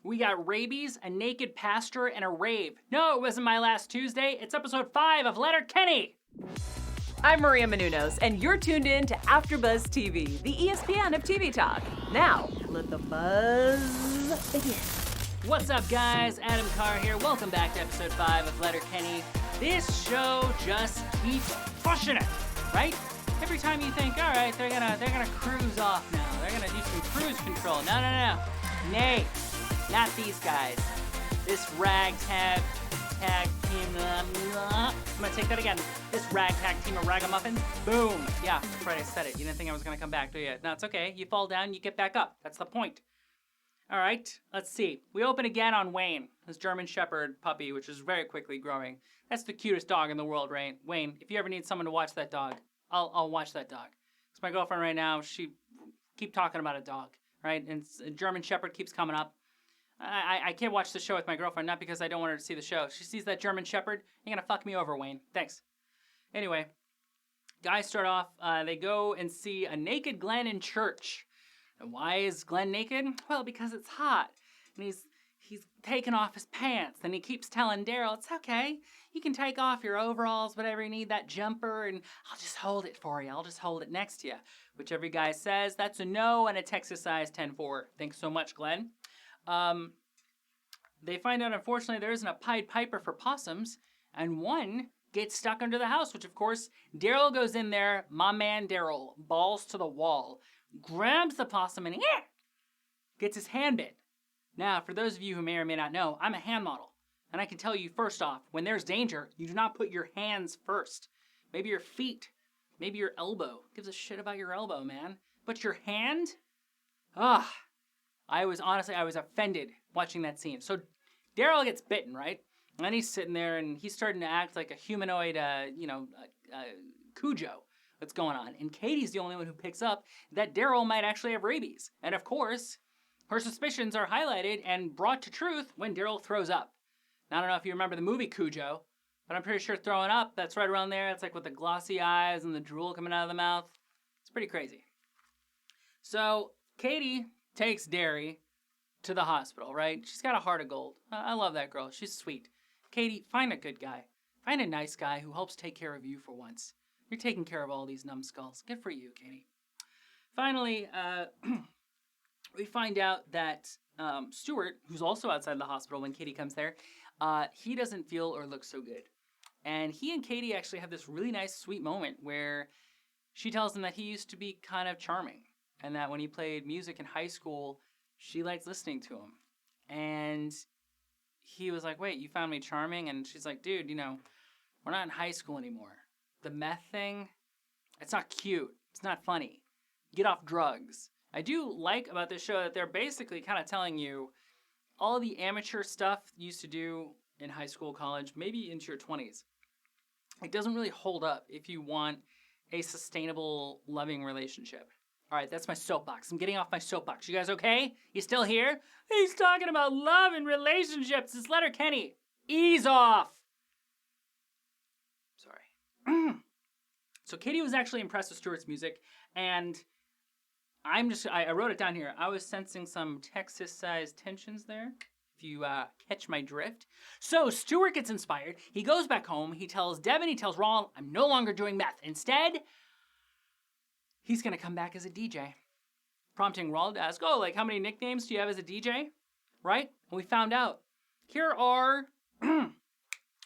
We got rabies, a naked pastor, and a rave. No, it wasn't my last Tuesday. It's episode 5 of Letterkenny. I'm Maria Menounos, and you're tuned in to AfterBuzz TV, the ESPN of TV talk. Now, let the buzz begin. What's up, guys? Adam Carr here. Welcome back to episode 5 of Letterkenny. This show just keeps pushing it, right? Every time you think, all right, they're gonna cruise off now. They're gonna do some cruise control. No. Nay, not these guys. This ragtag team. I'm gonna take that again. This ragtag team of ragamuffins. Boom. Yeah, that's right. I said it. You didn't think I was gonna come back, do you? No, it's okay. You fall down, you get back up. That's the point. All right, let's see. We open again on Wayne, his German Shepherd puppy, which is very quickly growing. That's the cutest dog in the world, right? Wayne, if you ever need someone to watch that dog, I'll watch that dog. It's my girlfriend right now. She keep talking about a dog, right? And a German Shepherd keeps coming up. I can't watch the show with my girlfriend, not because I don't want her to see the show. She sees that German Shepherd, you're gonna fuck me over, Wayne. Thanks. Anyway, guys start off. They go and see a naked Glenn in church. And why is Glenn naked? Well, because it's hot. And he's taking off his pants. And he keeps telling Daryl, it's okay. You can take off your overalls, whatever you need, that jumper, and I'll just hold it for you. I'll just hold it next to you. Which every guy says, that's a no and a Texas size 10-4. Thanks so much, Glenn. They find out, unfortunately, there isn't a Pied Piper for possums. And one gets stuck under the house, which, of course, Daryl goes in there. My man Daryl, balls to the wall. Grabs the possum and gets his hand bit. Now, for those of you who may or may not know, I'm a hand model. And I can tell you, first off, when there's danger, you do not put your hands first. Maybe your feet, maybe your elbow. Who gives a shit about your elbow, man? But your hand? I was offended watching that scene. So Daryl gets bitten, right? And then he's sitting there and he's starting to act like a humanoid, Cujo. What's going on? And Katie's the only one who picks up that Daryl might actually have rabies. And of course, her suspicions are highlighted and brought to truth when Daryl throws up. Now, I don't know if you remember the movie Cujo, but I'm pretty sure throwing up, that's right around there. It's like with the glossy eyes and the drool coming out of the mouth. It's pretty crazy. So Katie takes Derry to the hospital, right? She's got a heart of gold. I love that girl. She's sweet. Katie, find a good guy. Find a nice guy who helps take care of you for once. You're taking care of all these numbskulls. Good for you, Katie. Finally, we find out that Stuart, who's also outside the hospital when Katie comes there, he doesn't feel or look so good. And he and Katie actually have this really nice, sweet moment where she tells him that he used to be kind of charming and that when he played music in high school, she liked listening to him. And he was like, wait, you found me charming? And she's like, dude, we're not in high school anymore. The meth thing, it's not cute. It's not funny. Get off drugs. I do like about this show that they're basically kind of telling you all the amateur stuff you used to do in high school, college, maybe into your 20s. It doesn't really hold up if you want a sustainable, loving relationship. All right, that's my soapbox. I'm getting off my soapbox. You guys okay? You still here? He's talking about love and relationships. It's Letterkenny. Ease off. So Katie was actually impressed with Stuart's music, and I wrote it down here. I was sensing some Texas-sized tensions there, if you catch my drift. So Stuart gets inspired. He goes back home. He tells Devin, he tells Raul, I'm no longer doing meth. Instead, he's going to come back as a DJ, prompting Raul to ask, how many nicknames do you have as a DJ? Right? And we found out. Here are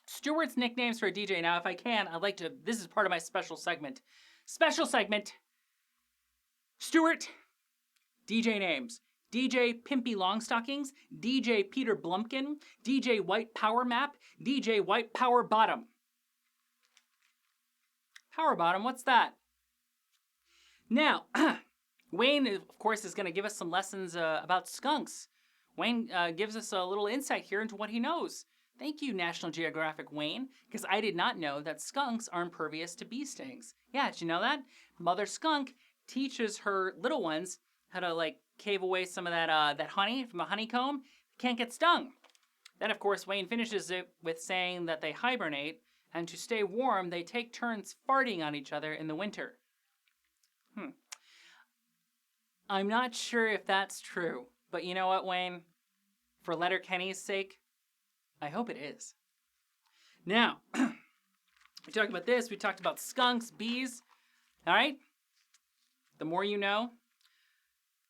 Stuart's nicknames for a DJ. Now, if I can, this is part of my special segment. Stuart, DJ names. DJ Pimpy Longstockings, DJ Peter Blumpkin, DJ White Power Map, DJ White Power Bottom. Power Bottom, what's that? Now, Wayne, of course, is going to give us some lessons about skunks. Wayne gives us a little insight here into what he knows. Thank you, National Geographic Wayne, because I did not know that skunks are impervious to bee stings. Yeah, did you know that? Mother skunk teaches her little ones how to, cave away some of that honey from the honeycomb. Can't get stung. Then, of course, Wayne finishes it with saying that they hibernate, and to stay warm, they take turns farting on each other in the winter. I'm not sure if that's true, but you know what, Wayne? for Letterkenny's sake, I hope it is. Now, we talked about this. We talked about skunks, bees. All right? The more you know.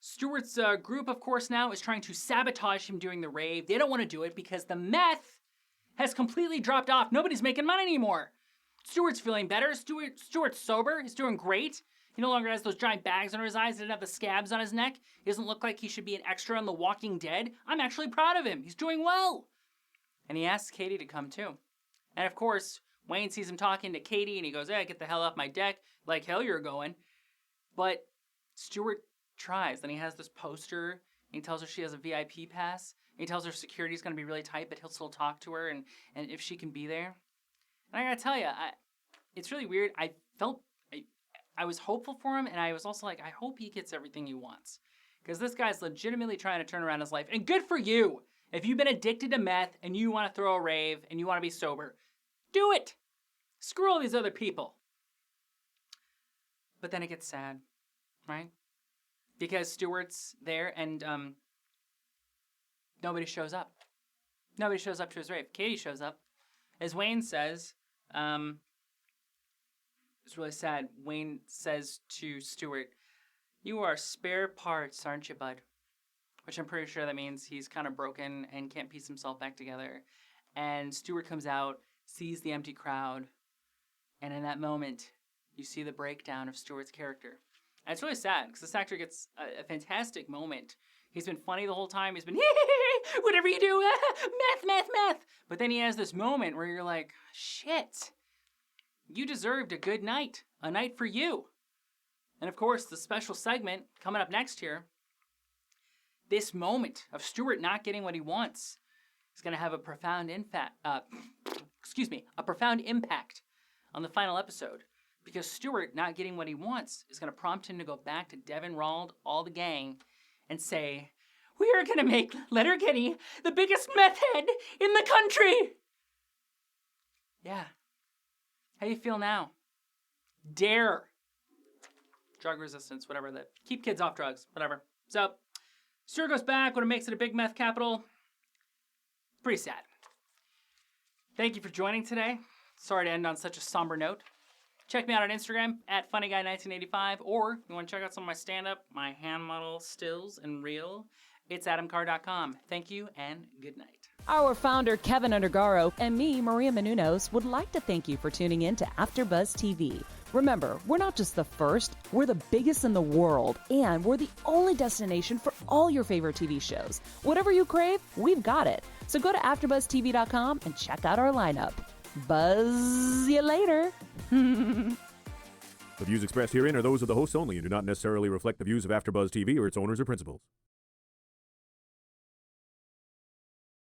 Stewart's group, of course, now is trying to sabotage him doing the rave. They don't want to do it because the meth has completely dropped off. Nobody's making money anymore. Stewart's feeling better. Stewart's sober. He's doing great. He no longer has those giant bags under his eyes. He doesn't have the scabs on his neck. He doesn't look like he should be an extra on The Walking Dead. I'm actually proud of him. He's doing well. And he asks Katie to come too. And of course, Wayne sees him talking to Katie and he goes, hey, get the hell off my deck. Like hell you're going. But Stewart tries. Then he has this poster and he tells her she has a VIP pass. And he tells her security's going to be really tight, but he'll still talk to her and if she can be there. And I got to tell you, it's really weird. I was hopeful for him, and I was also like, I hope he gets everything he wants. Because this guy's legitimately trying to turn around his life. And good for you! If you've been addicted to meth, and you want to throw a rave, and you want to be sober, do it! Screw all these other people. But then it gets sad, right? Because Stewart's there, and nobody shows up. Nobody shows up to his rave. Katie shows up. As Wayne says, it's really sad. Wayne says to Stewart, you are spare parts, aren't you, bud? Which I'm pretty sure that means he's kind of broken and can't piece himself back together. And Stewart comes out, sees the empty crowd, and in that moment, you see the breakdown of Stewart's character. And it's really sad, because this actor gets a fantastic moment. He's been funny the whole time. He's been, whatever you do, meth. But then he has this moment where you're like, shit. You deserved a good night. A night for you. And of course, the special segment coming up next here, this moment of Stewart not getting what he wants is going to have a profound a profound impact on the final episode. Because Stewart not getting what he wants is going to prompt him to go back to Devin Rald, all the gang, and say, we are going to make Letterkenny the biggest meth head in the country. Yeah. How do you feel now? Dare. Drug resistance, whatever. Keep kids off drugs, whatever. So, Stewart goes back when it makes it a big meth capital. Pretty sad. Thank you for joining today. Sorry to end on such a somber note. Check me out on Instagram at funnyguy1985, or if you want to check out some of my stand-up, my hand model stills and reel, it's adamcar.com. Thank you and good night. Our founder, Keven Undergaro, and me, Maria Menounos, would like to thank you for tuning in to AfterBuzz TV. Remember, we're not just the first, we're the biggest in the world, and we're the only destination for all your favorite TV shows. Whatever you crave, we've got it. So go to AfterBuzzTV.com and check out our lineup. Buzz you later. The views expressed herein are those of the hosts only and do not necessarily reflect the views of AfterBuzz TV or its owners or principals.